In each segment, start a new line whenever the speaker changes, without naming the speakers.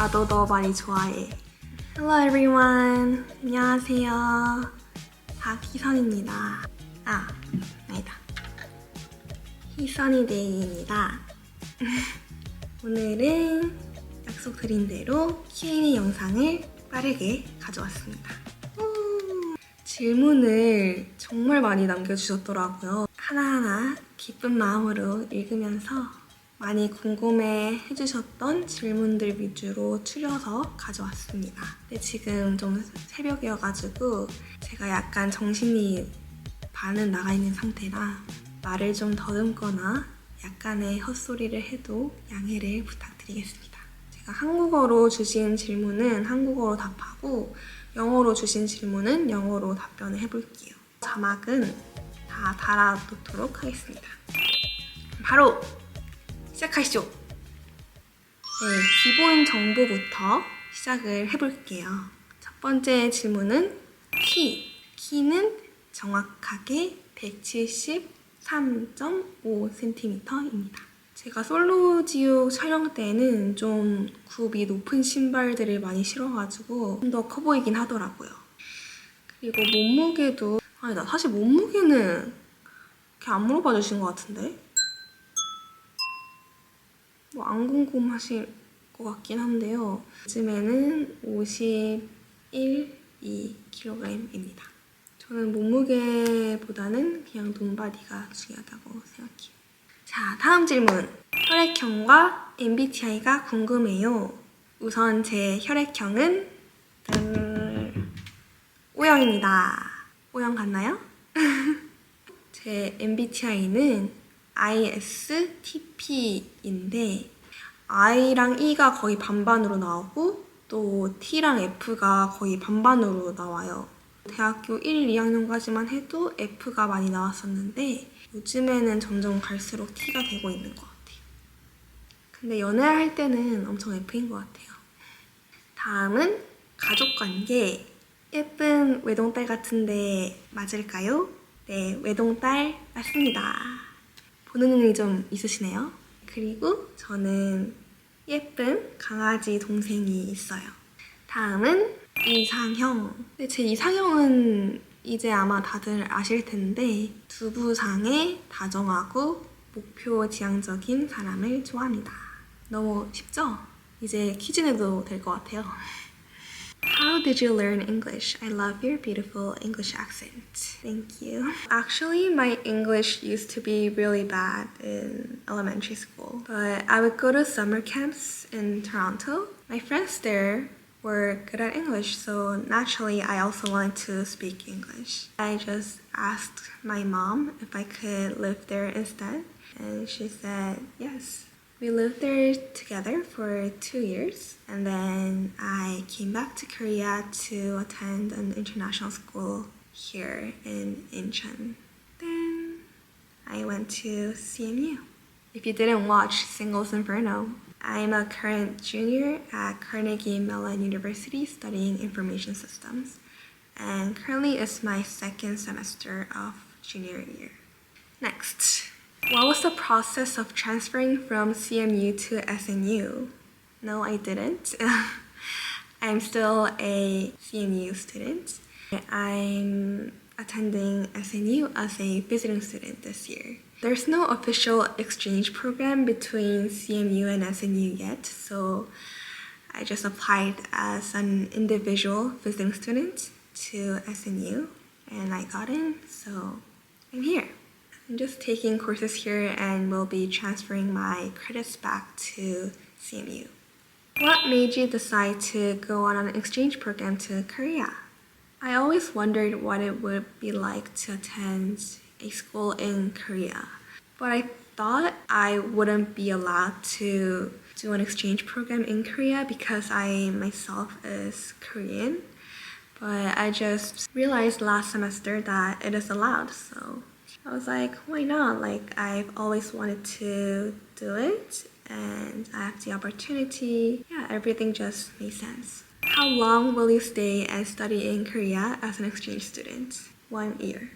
나도 너 많이 좋아해. Hello everyone. 안녕하세요. 박희선입니다. 아니다. 희선이데이입니다. 오늘은 약속드린 대로 Q&A 영상을 빠르게 가져왔습니다. 질문을 정말 많이 남겨주셨더라고요. 하나하나 기쁜 마음으로 읽으면서 많이 궁금해 해주셨던 질문들 위주로 추려서 가져왔습니다. 근데 지금 좀 새벽이어가지고 제가 약간 정신이 반은 나가 있는 상태라 말을 좀 더듬거나 약간의 헛소리를 해도 양해를 부탁드리겠습니다. 제가 한국어로 주신 질문은 한국어로 답하고 영어로 주신 질문은 영어로 답변을 해볼게요. 자막은 다 달아놓도록 하겠습니다. 바로 시작하시죠. 네, 기본 정보부터 시작을 해볼게요. 첫 번째 질문은 키는 정확하게 173.5cm입니다. 제가 솔로지옥 촬영 때는 좀 굽이 높은 신발들을 많이 신어가지고 좀 더 커 보이긴 하더라고요. 그리고 몸무게도 나 사실 몸무게는 이렇게 안 물어봐 주신 것 같은데? 뭐 안 궁금하실 것 같긴 한데요. 요즘에는 51.2kg입니다. 저는 몸무게보다는 그냥 눈바디가 중요하다고 생각해요. 자, 다음 질문. 혈액형과 MBTI가 궁금해요. 우선 제 혈액형은 O형입니다. O형 같나요? 제 MBTI는 ISTP인데 I랑 E가 거의 반반으로 나오고 또 T랑 F가 거의 반반으로 나와요. 대학교 1, 2학년까지만 해도 F가 많이 나왔었는데 요즘에는 점점 갈수록 T가 되고 있는 것 같아요. 근데 연애할 때는 엄청 F인 것 같아요. 다음은 가족관계. 예쁜 외동딸 같은데 맞을까요? 네, 외동딸 맞습니다. 보는 눈이 좀 있으시네요. 그리고 저는 예쁜 강아지 동생이 있어요. 다음은 이상형. 근데 제 이상형은 이제 아마 다들 아실 텐데 두부상에 다정하고 목표 지향적인 사람을 좋아합니다. 너무 쉽죠? 이제 퀴즈 내도 될 것 같아요. How did you learn English? I love your beautiful English accent. Thank you. Actually, my English used to be really bad in elementary school, but I would go to summer camps in Toronto. My friends there were good at English, so naturally I also wanted to speak English. I just asked my mom if I could live there instead, and she said yes. We lived there together for 2 years, and then I came back to Korea to attend an international school here in Incheon. Then I went to CMU. If you didn't watch Singles Inferno, I'm a current junior at Carnegie Mellon University studying information systems, and currently it's my second semester of junior year. Next. What was the process of transferring from CMU to SNU? No, I didn't. I'm still a CMU student. I'm attending SNU as a visiting student this year. There's no official exchange program between CMU and SNU yet, so I just applied as an individual visiting student to SNU and I got in, so I'm here. I'm just taking courses here and will be transferring my credits back to CMU. What made you decide to go on an exchange program to Korea? I always wondered what it would be like to attend a school in Korea, but I thought I wouldn't be allowed to do an exchange program in Korea because I myself is Korean, but I just realized last semester that it is allowed, so I was like, why not? Like, I've always wanted to do it and I have the opportunity. Yeah, everything just made sense. How long will you stay and study in Korea as an exchange student? 1 year.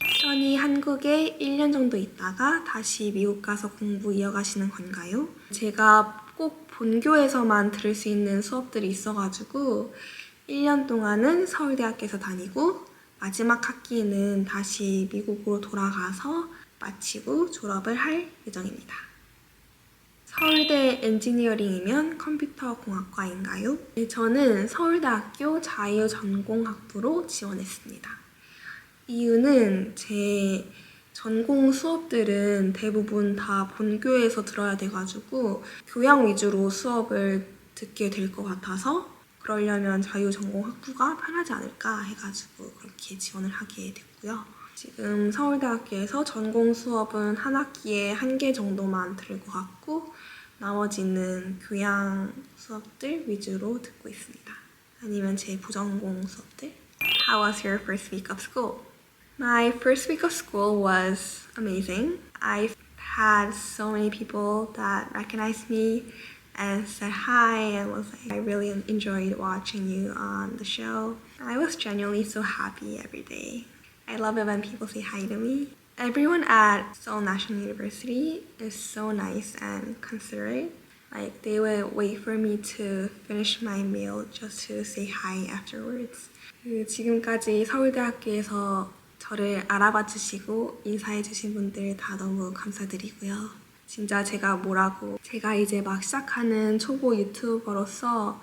희선이 한국에 1년 정도 있다가 다시 미국 가서 공부 이어가시는 건가요? 제가 꼭 본교에서만 들을 수 있는 수업들이 있어가지고 1년 동안은 서울대학교에서 다니고 마지막 학기는 다시 미국으로 돌아가서 마치고 졸업을 할 예정입니다. 서울대 엔지니어링이면 컴퓨터공학과인가요? 네, 저는 서울대학교 자유전공학부로 지원했습니다. 이유는 제 전공 수업들은 대부분 다 본교에서 들어야 돼가지고 교양 위주로 수업을 듣게 될 것 같아서 그러려면 자유전공학부가 편하지 않을까 해가지고 그렇게 지원을 하게 됐고요. 지금 서울대학교에서 전공 수업은 한 학기에 1개 정도만 들을 것 같고 나머지는 교양 수업들 위주로 듣고 있습니다. 아니면 제 부전공 수업들. How was your first week of school? My first week of school was amazing. I've had so many people that recognized me and said hi and was like, I really enjoyed watching you on the show. I was genuinely so happy every day. I love it when people say hi to me. Everyone at Seoul National University is so nice and considerate. Like they would wait for me to finish my meal just to say hi afterwards. 지금까지 서울대학교에서 저를 알아봐 주시고 인사해 주신 분들 다 너무 감사드리고요. 진짜 제가 이제 막 시작하는 초보 유튜버로서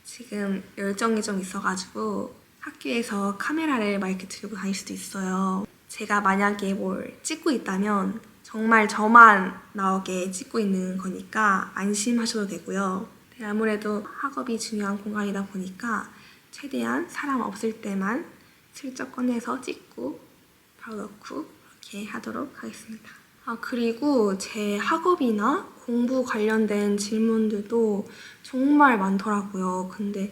지금 열정이 좀 있어가지고 학교에서 카메라를 막 이렇게 들고 다닐 수도 있어요. 제가 만약에 뭘 찍고 있다면 정말 저만 나오게 찍고 있는 거니까 안심하셔도 되고요. 아무래도 학업이 중요한 공간이다 보니까 최대한 사람 없을 때만 슬쩍 꺼내서 찍고 바로 넣고 그렇게 하도록 하겠습니다. 그리고 제 학업이나 공부 관련된 질문들도 정말 많더라고요. 근데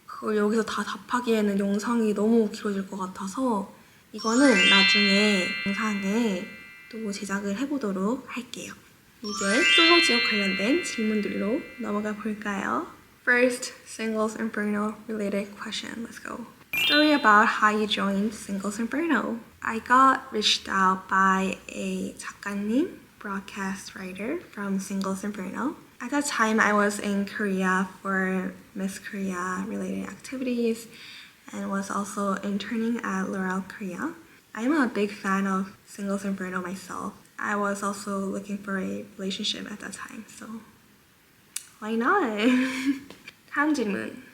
그걸 여기서 다 답하기에는 영상이 너무 길어질 것 같아서 이거는 나중에 영상에 또 제작을 해보도록 할게요. 이제 솔로 지옥 관련된 질문들로 넘어가 볼까요? First, Singles Inferno related question. Let's go. Story about how you joined Singles Inferno. I got reached out by a 작가님, broadcast writer from Singles Inferno. At that time, I was in Korea for Miss Korea related activities and was also interning at L'Oreal Korea. I'm a big fan of Singles Inferno myself. I was also looking for a relationship at that time, so why not? 다음 질문.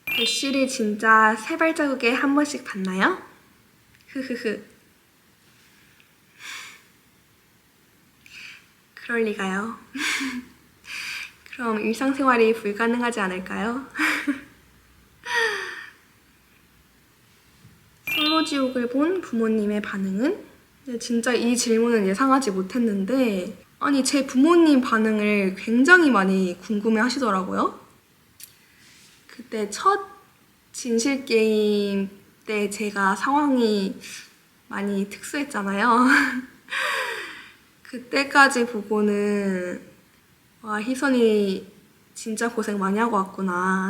대쉬를 진짜 3발자국에 한 번씩 봤나요? 흐흐흐. 그럴 리가요. 그럼 일상생활이 불가능하지 않을까요? 솔로지옥을 본 부모님의 반응은? 진짜 이 질문은 예상하지 못했는데 아니 제 부모님 반응을 굉장히 많이 궁금해 하시더라고요. 그때 첫 진실게임 때 제가 상황이 많이 특수했잖아요. 그때까지 보고는 와 희선이 진짜 고생 많이 하고 왔구나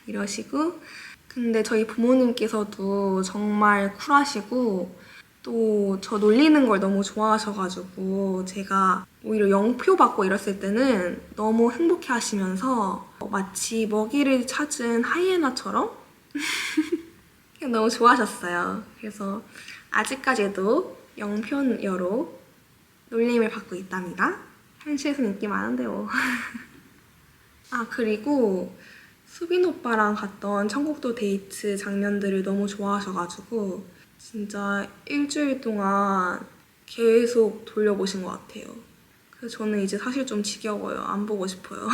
이러시고 근데 저희 부모님께서도 정말 쿨하시고 또 저 놀리는 걸 너무 좋아하셔가지고 제가 오히려 영표 받고 이랬을 때는 너무 행복해 하시면서 마치 먹이를 찾은 하이에나처럼 너무 좋아하셨어요. 그래서 아직까지도 영표녀로 놀림을 받고 있답니다. 현실에서는 인기 많은데요. 그리고 수빈 오빠랑 갔던 청국도 데이트 장면들을 너무 좋아하셔가지고 진짜 일주일 동안 계속 돌려보신 것 같아요. 그래서 저는 이제 사실 좀 지겨워요. 안 보고 싶어요.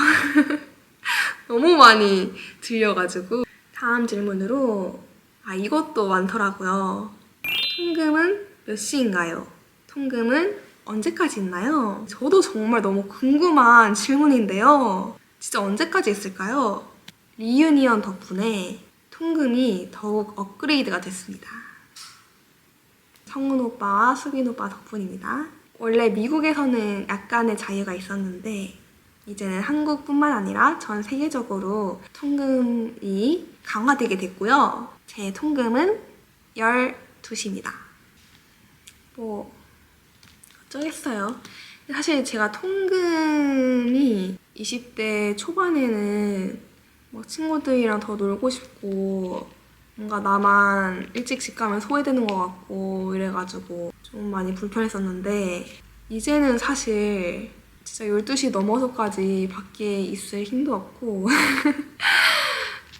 너무 많이 들려가지고 다음 질문으로 이것도 많더라고요. 통금은 몇 시인가요? 통금은 언제까지 있나요? 저도 정말 너무 궁금한 질문인데요. 진짜 언제까지 있을까요? 리유니언 덕분에 통금이 더욱 업그레이드가 됐습니다. 성훈 오빠와 수빈 오빠 덕분입니다. 원래 미국에서는 약간의 자유가 있었는데 이제는 한국뿐만 아니라 전 세계적으로 통금이 강화되게 됐고요. 제 통금은 12시입니다. 어쩌겠어요. 사실 제가 통금이 20대 초반에는 뭐 친구들이랑 더 놀고 싶고 뭔가 나만 일찍 집 가면 소외되는 것 같고 이래가지고 좀 많이 불편했었는데 이제는 사실 진짜 12시 넘어서까지 밖에 있을 힘도 없고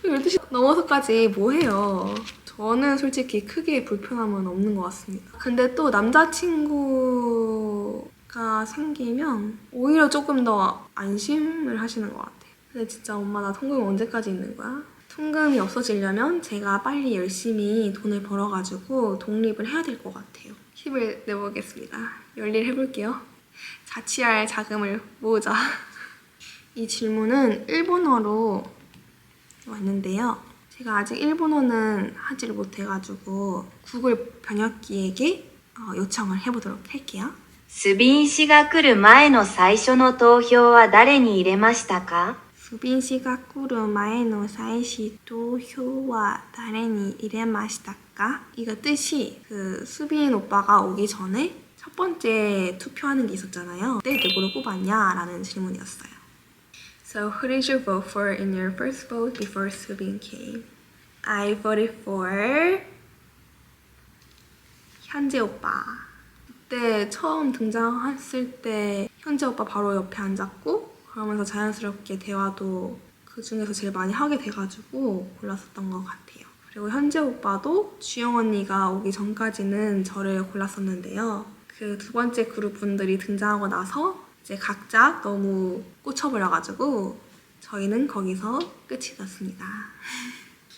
12시 넘어서까지 뭐 해요? 저는 솔직히 크게 불편함은 없는 것 같습니다. 근데 또 남자친구가 생기면 오히려 조금 더 안심을 하시는 것 같아요. 근데 진짜 엄마 나 통금 언제까지 있는 거야? 통금이 없어지려면 제가 빨리 열심히 돈을 벌어가지고 독립을 해야 될 것 같아요. 힘을 내보겠습니다. 열일 해볼게요. 자취할 자금을 모으자. 이 질문은 일본어로 왔는데요. 제가 아직 일본어는 하지를 못해가지고 구글 번역기에게 요청을 해보도록 할게요.
スビン氏が来る前の最初の投票は誰に入れましたか?
수빈 씨가来る前の最初投票は誰に入れましたか? 이거 뜻이 수빈 오빠가 오기 전에 첫 번째 투표하는 게 있었잖아요. 그때 누구를 뽑았냐? 라는 질문이었어요. So who did you vote for in your first vote before Subin came? I voted for 현재 오빠. 그때 처음 등장했을 때 현재 오빠 바로 옆에 앉았고 그러면서 자연스럽게 대화도 그 중에서 제일 많이 하게 돼가지고 골랐었던 것 같아요. 그리고 현재 오빠도 주영 언니가 오기 전까지는 저를 골랐었는데요. 그 두 번째 그룹 분들이 등장하고 나서 이제 각자 너무 꽂혀버려가지고 저희는 거기서 끝이 났습니다.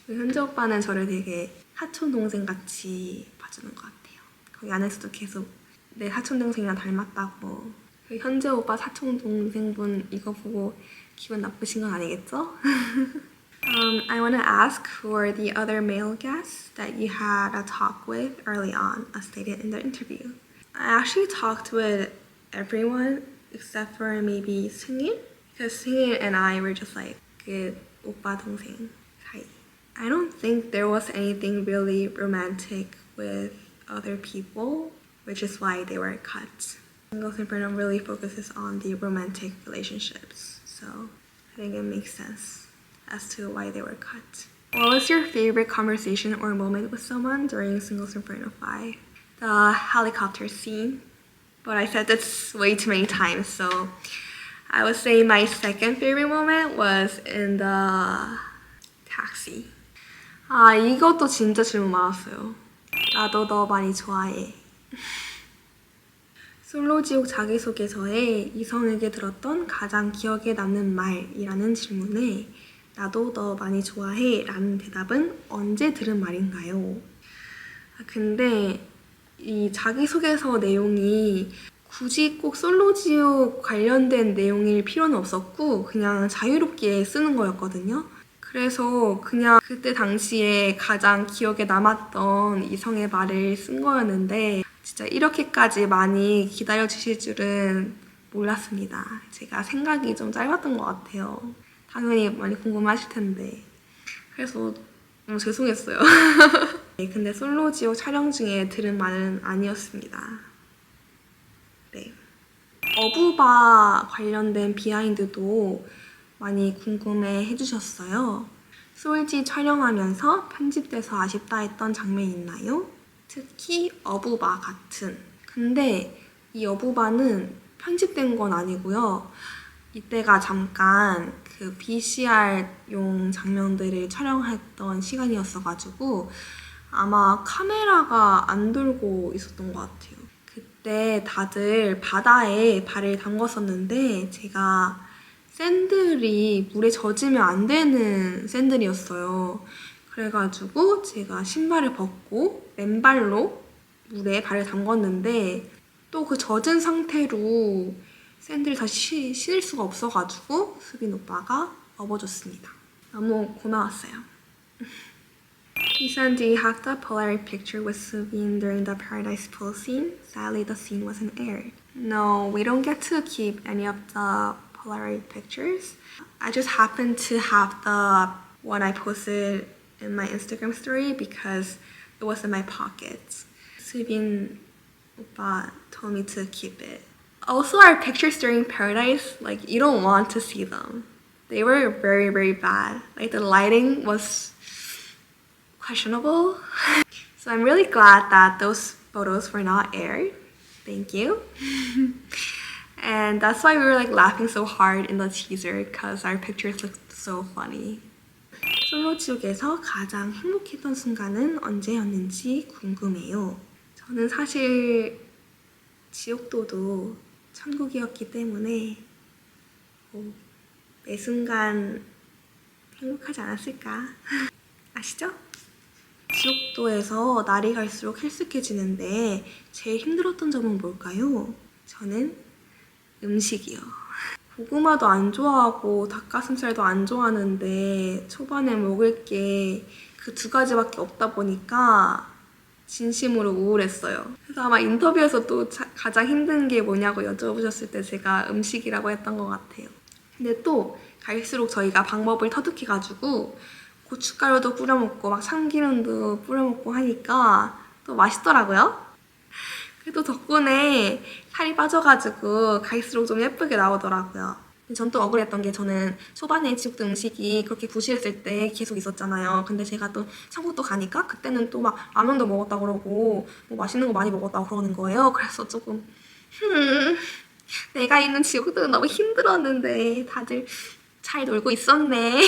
현재 오빠는 저를 되게 사촌 동생 같이 봐주는 것 같아요. 거기 안에서도 계속 내 사촌 동생이랑 닮았다고. 그 현재 오빠 사촌 동생분 이거 보고 기분 나쁘신 건 아니겠죠? I want to ask who are the other male guests that you had a talk with early on, as stated in the interview. I actually talked with everyone except for maybe Sungin, because Sungin and I were just like good 오빠 동생 사이. I don't think there was anything really romantic with other people, which is why they were cut. Singles Inferno really focuses on the romantic relationships, so I think it makes sense as to why they were cut. What was your favorite conversation or moment with someone during Singles Inferno 5? The helicopter scene. But I said this way too many times, so I would say my second favorite moment was in the taxi. 아, 이것도 진짜 질문 많았어요. 나도 너 많이 좋아해. 솔로지옥 자기소개서에 이성에게 들었던 가장 기억에 남는 말이라는 질문에 나도 너 많이 좋아해 라는 대답은 언제 들은 말인가요? 근데 이 자기소개서 내용이 굳이 꼭 솔로지옥 관련된 내용일 필요는 없었고 그냥 자유롭게 쓰는 거였거든요. 그래서 그냥 그때 당시에 가장 기억에 남았던 이성의 말을 쓴 거였는데 진짜 이렇게까지 많이 기다려주실 줄은 몰랐습니다. 제가 생각이 좀 짧았던 것 같아요. 당연히 많이 궁금하실 텐데. 그래서 너무 죄송했어요. 네, 근데 솔로지옥 촬영 중에 들은 말은 아니었습니다. 네. 어부바 관련된 비하인드도 많이 궁금해 해주셨어요. 솔지 촬영하면서 편집돼서 아쉽다 했던 장면이 있나요? 특히 어부바 같은. 근데 이 어부바는 편집된 건 아니고요. 이때가 잠깐 그 VCR용 장면들을 촬영했던 시간이었어가지고 아마 카메라가 안 돌고 있었던 것 같아요. 그때 다들 바다에 발을 담궜었는데 제가 샌들이 물에 젖으면 안 되는 샌들이었어요. 그래가지고 제가 신발을 벗고 맨발로 물에 발을 담궜는데 또 그 젖은 상태로 샌들을 다시 신을 수가 없어가지고 수빈 오빠가 업어줬습니다. 너무 고마웠어요. Kisan, do you have the Polaroid picture with Subin during the Paradise Pool scene? Sadly, the scene wasn't aired. No, we don't get to keep any of the Polaroid pictures. I just happened to have the one I posted in my Instagram story because it was in my pocket. Subin oppa told me to keep it. Also, our pictures during Paradise, like, you don't want to see them. They were very, very bad. Like, the lighting was questionable. So I'm really glad that those photos were not aired. Thank you. And that's why we were like laughing so hard in the teaser because our pictures looked so funny. 솔로 지옥에서 가장 행복했던 순간은 언제였는지 궁금해요. 저는 사실 지옥도도 천국이었기 때문에 매 순간 행복하지 않았을까? 아시죠? 지옥도에서 날이 갈수록 헬스케지는데 제일 힘들었던 점은 뭘까요? 저는 음식이요. 고구마도 안 좋아하고 닭가슴살도 안 좋아하는데 초반에 먹을 게 그 두 가지밖에 없다 보니까 진심으로 우울했어요. 그래서 아마 인터뷰에서 또 가장 힘든 게 뭐냐고 여쭤보셨을 때 제가 음식이라고 했던 것 같아요. 근데 또 갈수록 저희가 방법을 터득해가지고 고춧가루도 뿌려 먹고 막 참기름도 뿌려 먹고 하니까 또 맛있더라고요. 그래도 덕분에 살이 빠져가지고 갈수록 좀 예쁘게 나오더라고요. 전 또 억울했던 게 저는 초반에 지옥도 음식이 그렇게 부실했을 때 계속 있었잖아요. 근데 제가 또 천국도 가니까 그때는 또 막 라면도 먹었다 그러고 뭐 맛있는 거 많이 먹었다고 그러는 거예요. 그래서 조금 내가 있는 지옥도 너무 힘들었는데 다들 잘 놀고 있었네.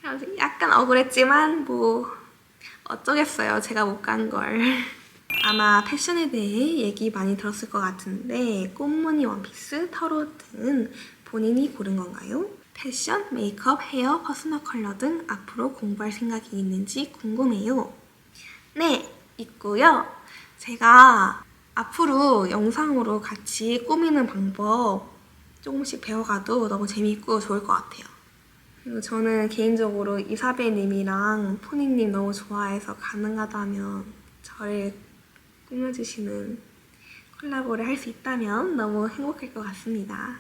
그래서 약간 억울했지만 뭐 어쩌겠어요. 제가 못 간 걸. 아마 패션에 대해 얘기 많이 들었을 것 같은데 꽃무늬 원피스, 털옷 등은 본인이 고른 건가요? 패션, 메이크업, 헤어, 퍼스널 컬러 등 앞으로 공부할 생각이 있는지 궁금해요. 네, 있고요. 제가 앞으로 영상으로 같이 꾸미는 방법 조금씩 배워가도 너무 재밌고 좋을 것 같아요. 그리고 저는 개인적으로 이사벨님이랑 포니님 너무 좋아해서 가능하다면 저를 꾸며주시는 콜라보를 할 수 있다면 너무 행복할 것 같습니다.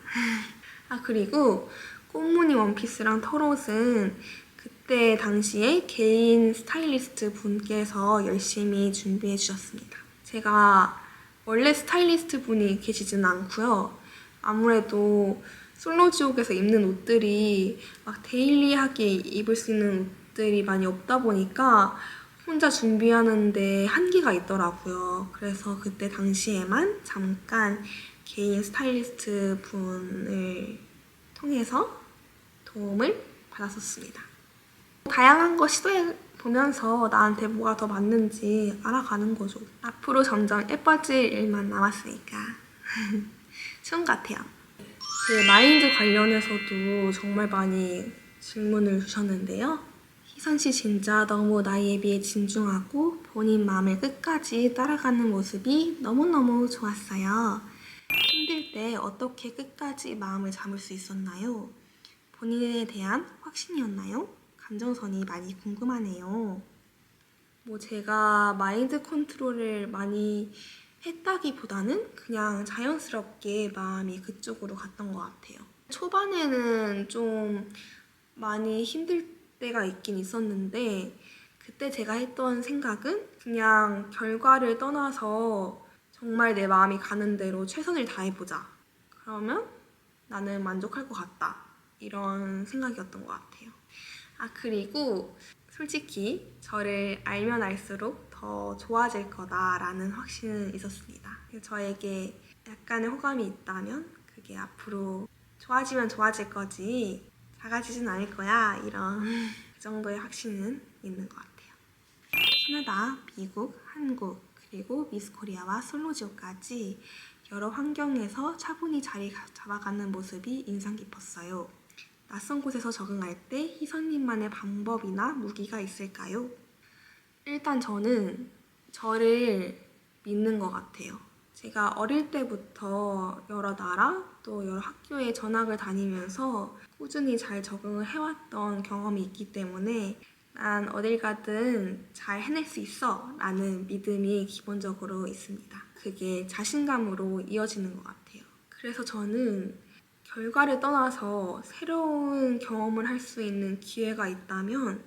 아, 그리고 꽃무늬 원피스랑 털옷은 그때 당시에 개인 스타일리스트 분께서 열심히 준비해 주셨습니다. 제가 원래 스타일리스트 분이 계시지는 않고요. 아무래도 솔로지옥에서 입는 옷들이 막 데일리하게 입을 수 있는 옷들이 많이 없다 보니까 혼자 준비하는데 한계가 있더라고요. 그래서 그때 당시에만 잠깐 개인 스타일리스트 분을 통해서 도움을 받았었습니다. 다양한 거 시도해보면서 나한테 뭐가 더 맞는지 알아가는 거죠. 앞으로 점점 예뻐질 일만 남았으니까 쉬운 것 같아요. 그 마인드 관련해서도 정말 많이 질문을 주셨는데요. 희선씨 진짜 너무 나이에 비해 진중하고 본인 마음을 끝까지 따라가는 모습이 너무너무 좋았어요. 힘들 때 어떻게 끝까지 마음을 잡을 수 있었나요? 본인에 대한 확신이었나요? 감정선이 많이 궁금하네요. 뭐 제가 마인드 컨트롤을 많이 했다기보다는 그냥 자연스럽게 마음이 그쪽으로 갔던 것 같아요. 초반에는 좀 많이 힘들 때가 있긴 있었는데 그때 제가 했던 생각은 그냥 결과를 떠나서 정말 내 마음이 가는 대로 최선을 다해보자. 그러면 나는 만족할 것 같다. 이런 생각이었던 것 같아요. 아, 그리고 솔직히 저를 알면 알수록 더 좋아질 거다라는 확신은 있었습니다. 저에게 약간의 호감이 있다면 그게 앞으로 좋아지면 좋아질 거지 작아지진 않을 거야, 이런 그 정도의 확신은 있는 것 같아요. 캐나다, 미국, 한국, 그리고 미스 코리아와 솔로지옥까지 여러 환경에서 차분히 자리 잡아가는 모습이 인상 깊었어요. 낯선 곳에서 적응할 때 희선님만의 방법이나 무기가 있을까요? 일단 저는 저를 믿는 것 같아요. 제가 어릴 때부터 여러 나라 또 여러 학교에 전학을 다니면서 꾸준히 잘 적응을 해왔던 경험이 있기 때문에 난 어딜 가든 잘 해낼 수 있어 라는 믿음이 기본적으로 있습니다. 그게 자신감으로 이어지는 것 같아요. 그래서 저는 결과를 떠나서 새로운 경험을 할 수 있는 기회가 있다면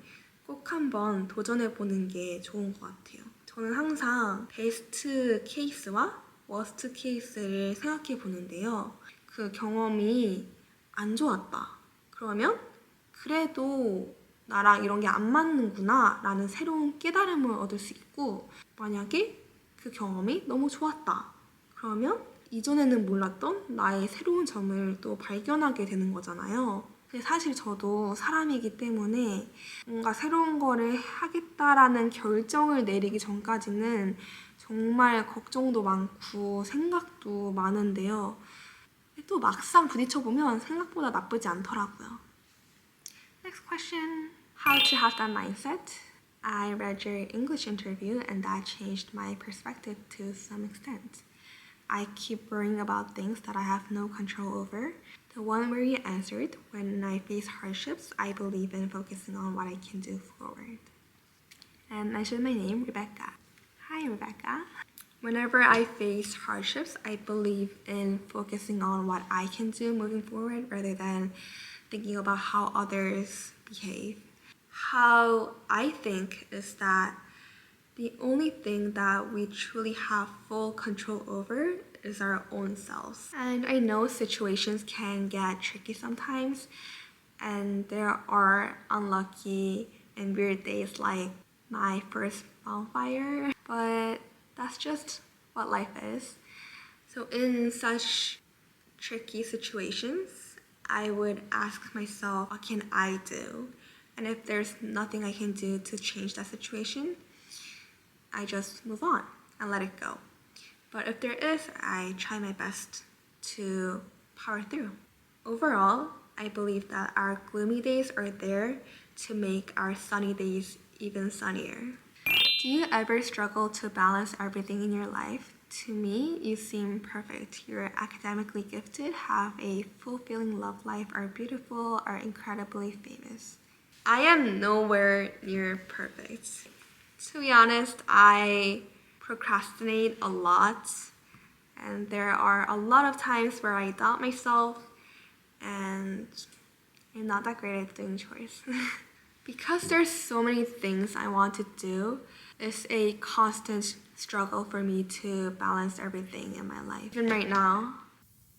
꼭 한번 도전해보는 게 좋은 것 같아요. 저는 항상 베스트 케이스와 워스트 케이스를 생각해 보는데요. 그 경험이 안 좋았다. 그러면 그래도 나랑 이런 게 안 맞는구나 라는 새로운 깨달음을 얻을 수 있고, 만약에 그 경험이 너무 좋았다. 그러면 이전에는 몰랐던 나의 새로운 점을 또 발견하게 되는 거잖아요. 근데 사실 저도 사람이기 때문에 뭔가 새로운 거를 하겠다라는 결정을 내리기 전까지는 정말 걱정도 많고 생각도 많은데요. 또 막상 부딪혀보면 생각보다 나쁘지 않더라고요. Next question. How to have that mindset? I read your English interview and that changed my perspective to some extent. I keep worrying about things that I have no control over. The one where you answered, when I face hardships, I believe in focusing on what I can do forward. And mention my name, Rebecca. Hi, Rebecca. Whenever I face hardships, I believe in focusing on what I can do moving forward rather than thinking about how others behave. How I think is that the only thing that we truly have full control over is our own selves. And I know situations can get tricky sometimes, and there are unlucky and weird days like my first bonfire, but that's just what life is. So in such tricky situations, I would ask myself, what can I do? And if there's nothing I can do to change that situation, I just move on and let it go. But if there is, I try my best to power through. Overall, I believe that our gloomy days are there to make our sunny days even sunnier. Do you ever struggle to balance everything in your life? To me, you seem perfect. You're academically gifted, have a fulfilling love life, are beautiful, are incredibly famous. I am nowhere near perfect. To be honest, I procrastinate a lot, and there are a lot of times where I doubt myself and I'm not that great at doing chores. Because there's so many things I want to do, it's a constant struggle for me to balance everything in my life. Even right now,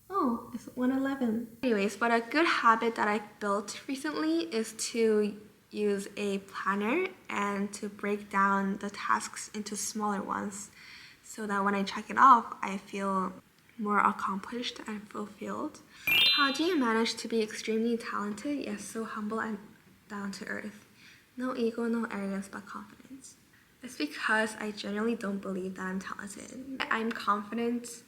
oh, it's 1:11. Anyways, but a good habit that I've built recently is to use a planner and to break down the tasks into smaller ones so that when I check it off, I feel more accomplished and fulfilled. How do you manage to be extremely talented yet so humble and down to earth? No ego, no arrogance, but confidence. It's because I genuinely don't believe that I'm talented. I'm confident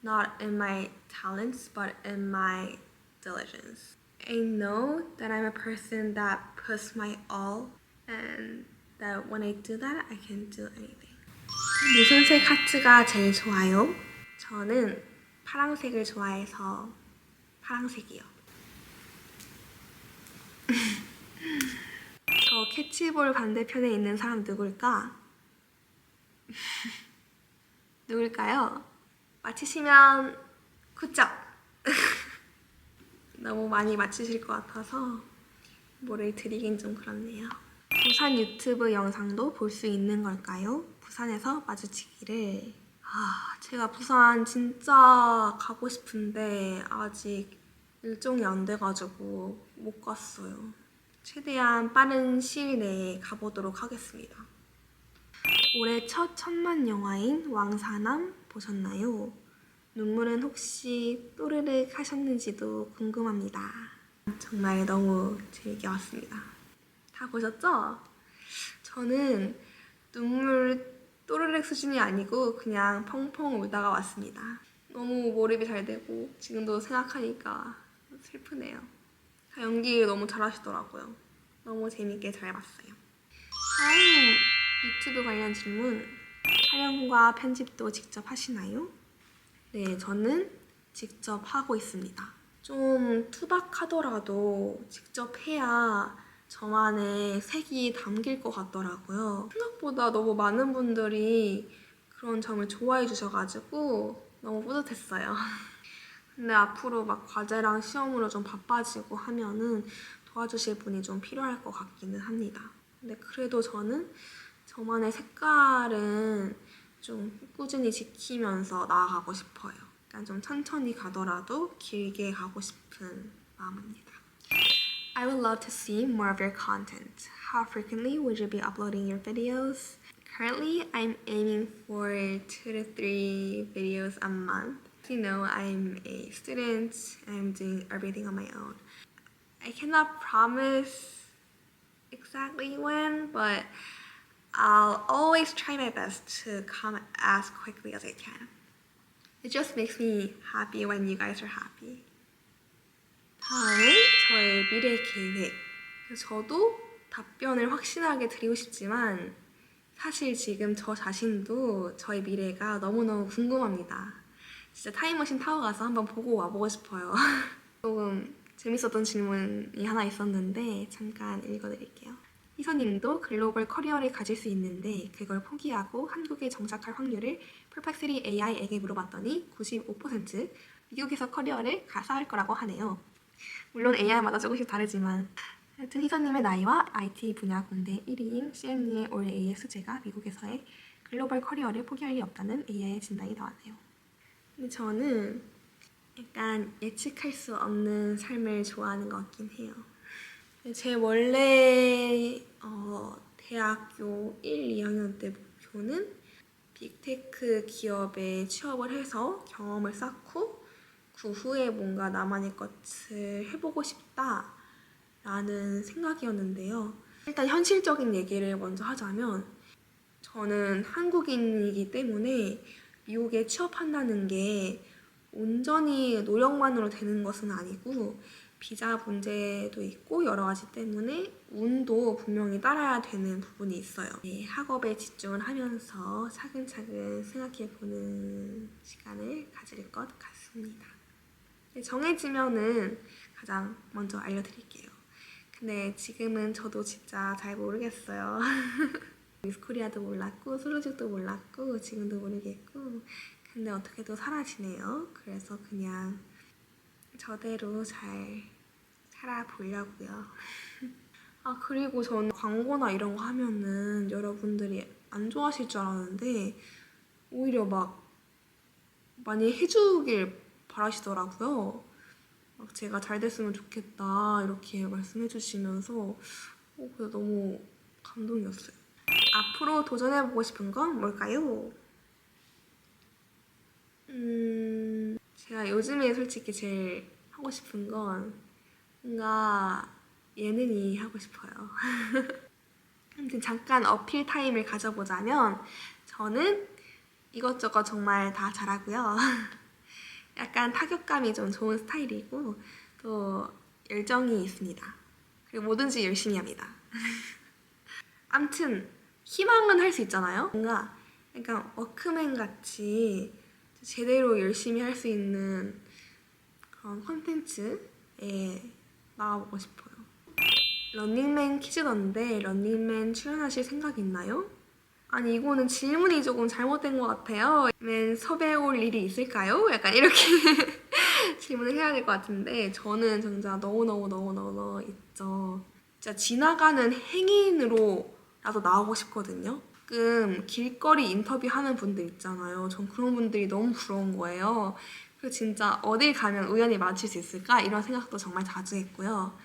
not in my talents, but in my diligence. I know that I'm a person that puts my all, and that when I do that, I can do anything. 무슨 색 하트가 제일 좋아요? 저는 파란색을 좋아해서 파란색이요. 저 캐치볼 반대편에 있는 사람 누굴까? 누굴까요? 맞히시면 굿잡! 너무 많이 맞히실 것 같아서 뭐를 드리긴 좀 그렇네요. 부산 유튜브 영상도 볼 수 있는 걸까요? 부산에서 마주치기를. 제가 부산 진짜 가고 싶은데 아직 일정이 안 돼가지고 못 갔어요. 최대한 빠른 시일 내에 가보도록 하겠습니다. 올해 첫 천만 영화인 왕사남 보셨나요? 눈물은 혹시 또르륵 하셨는지도 궁금합니다. 정말 너무 재밌게 봤습니다. 다 보셨죠? 저는 눈물 또르륵 수준이 아니고 그냥 펑펑 울다가 왔습니다. 너무 몰입이 잘 되고 지금도 생각하니까 슬프네요. 다 연기 너무 잘하시더라고요. 너무 재밌게 잘 봤어요. 다음 유튜브 관련 질문. 촬영과 편집도 직접 하시나요? 네, 저는 직접 하고 있습니다. 좀 투박하더라도 직접 해야 저만의 색이 담길 것 같더라고요. 생각보다 너무 많은 분들이 그런 점을 좋아해 주셔가지고 너무 뿌듯했어요. 근데 앞으로 막 과제랑 시험으로 좀 바빠지고 하면은 도와주실 분이 좀 필요할 것 같기는 합니다. 근데 그래도 저는 저만의 색깔은 좀 꾸준히 지키면서 나아가고 싶어요. 약간 좀 천천히 가더라도 길게 가고 싶은 마음입니다. I would love to see more of your content. How frequently would you be uploading your videos? Currently, I'm aiming for 2 to 3 videos a month. You know, I'm a student and I'm doing everything on my own. I cannot promise exactly when, but I'll always try my best to come as quickly as I can. It just makes me happy when you guys are happy. 다음은 저의 미래 계획. 저도 답변을 확실하게 드리고 싶지만 사실 지금 저 자신도 저의 미래가 너무너무 궁금합니다. 진짜 타임머신 타고 가서 한번 보고 와보고 싶어요. 조금 재밌었던 질문이 하나 있었는데 잠깐 읽어드릴게요. 희선님도 글로벌 커리어를 가질 수 있는데 그걸 포기하고 한국에 정착할 확률을 Perplexity AI에게 물어봤더니 95% 미국에서 커리어를 가서 할 거라고 하네요. 물론 AI마다 조금씩 다르지만 하여튼 희선님의 나이와 IT 분야 군대 1위인 CM니의 올 AS제가 미국에서의 글로벌 커리어를 포기할 리 없다는 AI의 진단이 나왔네요. 근데 저는 약간 예측할 수 없는 삶을 좋아하는 것 같긴 해요. 제 원래 대학교 1, 2학년 때 목표는 빅테크 기업에 취업을 해서 경험을 쌓고 그 후에 뭔가 나만의 것을 해보고 싶다라는 생각이었는데요. 일단 현실적인 얘기를 먼저 하자면 저는 한국인이기 때문에 미국에 취업한다는 게 온전히 노력만으로 되는 것은 아니고 비자 문제도 있고 여러 가지 때문에 운도 분명히 따라야 되는 부분이 있어요. 네, 학업에 집중을 하면서 차근차근 생각해보는 시간을 가질 것 같습니다. 네, 정해지면은 가장 먼저 알려드릴게요. 근데 지금은 저도 진짜 잘 모르겠어요. 미스코리아도 몰랐고 솔로직도 몰랐고 지금도 모르겠고 근데 어떻게도 사라지네요. 그래서 그냥 저대로 잘 살아보려고요. 아 그리고 저는 광고나 이런 거 하면은 여러분들이 안 좋아하실 줄 알았는데 오히려 막 많이 해주길 바라시더라고요. 막 제가 잘 됐으면 좋겠다 이렇게 말씀해 주시면서 그래서 너무 감동이었어요. 앞으로 도전해보고 싶은 건 뭘까요? 제가 요즘에 솔직히 제일 하고 싶은 건 뭔가 예능이 하고 싶어요. 아무튼 잠깐 어필 타임을 가져보자면 저는 이것저것 정말 다 잘하고요. 약간 타격감이 좀 좋은 스타일이고 또 열정이 있습니다. 그리고 뭐든지 열심히 합니다. 아무튼 희망은 할 수 있잖아요. 뭔가 약간 워크맨 같이 제대로 열심히 할 수 있는 그런 콘텐츠에 나와보고 싶어요. 런닝맨 퀴즈던데 런닝맨 출연하실 생각 있나요? 아니 이거는 질문이 조금 잘못된 것 같아요. 맨 섭외 올 일이 있을까요? 약간 이렇게 질문을 해야 될 것 같은데 저는 진짜 너무너무 있죠. 진짜 지나가는 행인으로라도 나오고 싶거든요. 가끔 길거리 인터뷰하는 분들 있잖아요. 전 그런 분들이 너무 부러운 거예요. 그래서 진짜 어딜 가면 우연히 마주칠 수 있을까? 이런 생각도 정말 자주 했고요.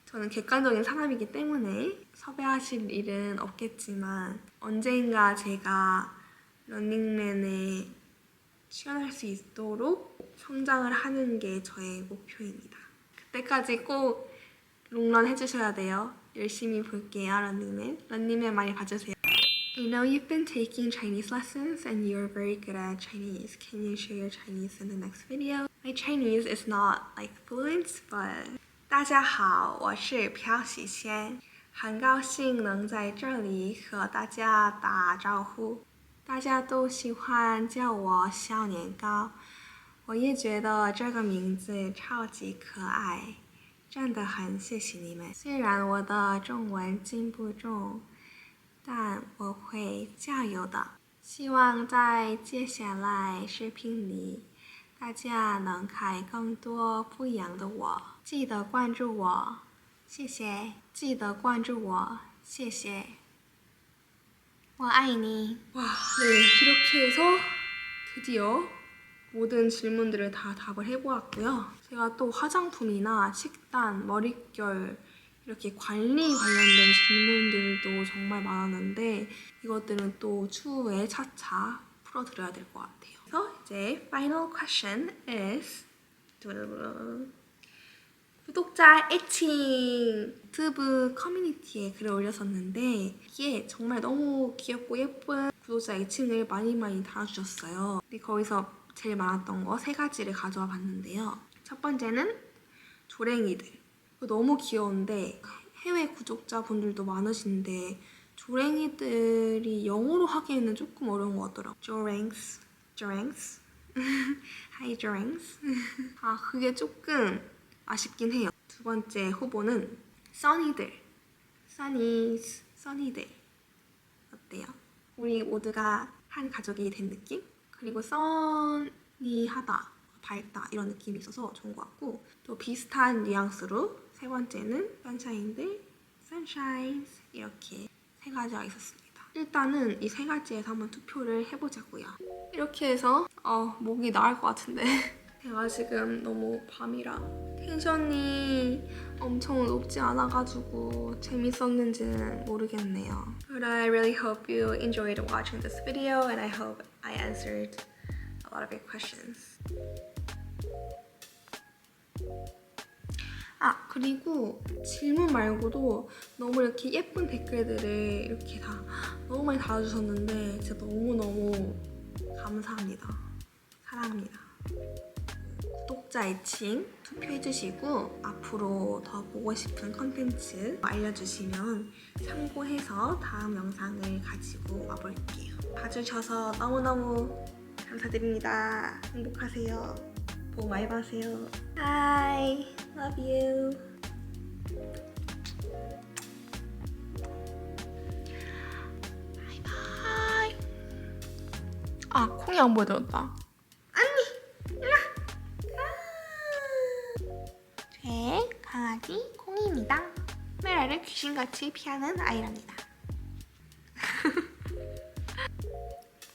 저는 객관적인 사람이기 때문에 섭외하실 일은 없겠지만 언젠가 제가 런닝맨에 출연할 수 있도록 성장을 하는 게 저의 목표입니다. 그때까지 꼭 롱런 해주셔야 돼요. 열심히 볼게요, 런닝맨. 런닝맨 많이 봐주세요. I know you've been taking Chinese lessons and you're very good at Chinese. Can you share your Chinese in the next video? My Chinese is not like fluent, but 大家好，我是朴喜仙，很高兴能在这里和大家打招呼。大家都喜欢叫我小年糕，我也觉得这个名字超级可爱，真的很谢谢你们。虽然我的中文进步中，但我会加油的。希望在接下来视频里，大家能看更多不一样的我。记得关注我，谢谢。记得关注我，谢谢。 아이니. 와, 네, 이렇게 해서 드디어 모든 질문들을 다 답을 해보았고요. 제가 또 화장품이나 식단, 머릿결 이렇게 관리 관련된 질문들도 정말 많았는데 이것들은 또 추후에 차차 풀어드려야 될 것 같아요. 그래서 이제 final question is 구독자 애칭 유튜브 커뮤니티에 글을 올렸었는데 이게 정말 너무 귀엽고 예쁜 구독자 애칭을 많이 달아주셨어요. 근데 거기서 제일 많았던 거 3가지를 가져와 봤는데요. 첫 번째는 조랭이들. 너무 귀여운데 해외 구독자분들도 많으신데 조랭이들이 영어로 하기에는 조금 어려운 것 같더라고요. 조랭스. Hi 조랭스. 아, 그게 조금 아쉽긴 해요. 두 번째 후보는 써니들. 써니들. 어때요? 우리 모두가 한 가족이 된 느낌? 그리고 써니하다, 밝다 이런 느낌이 있어서 좋은 것 같고 또 비슷한 뉘앙스로 세 번째는 선샤인들, sunshines 이렇게 3가지가 있었습니다. 일단은 이 3가지에서 한번 투표를 해보자고요. 이렇게 해서 목이 나을 것 같은데 제가 지금 너무 밤이라 텐션이 엄청 높지 않아가지고 재밌었는지는 모르겠네요. But I really hope you enjoyed watching this video and I hope I answered a lot of your questions. 아, 그리고 질문 말고도 너무 이렇게 예쁜 댓글들을 이렇게 다 너무 많이 달아주셨는데 진짜 너무너무 감사합니다. 사랑합니다. 구독자 애칭 투표해주시고 앞으로 더 보고 싶은 컨텐츠 알려주시면 참고해서 다음 영상을 가지고 와볼게요. 봐주셔서 너무너무 감사드립니다. 행복하세요. 복 많이 받으세요. Hi, love you. 바이바이. 아, 콩이 안 보여드렸다. 제 강아지 콩이입니다. 카메라를 귀신같이 피하는 아이랍니다.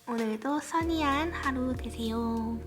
오늘도 써니한 하루 되세요.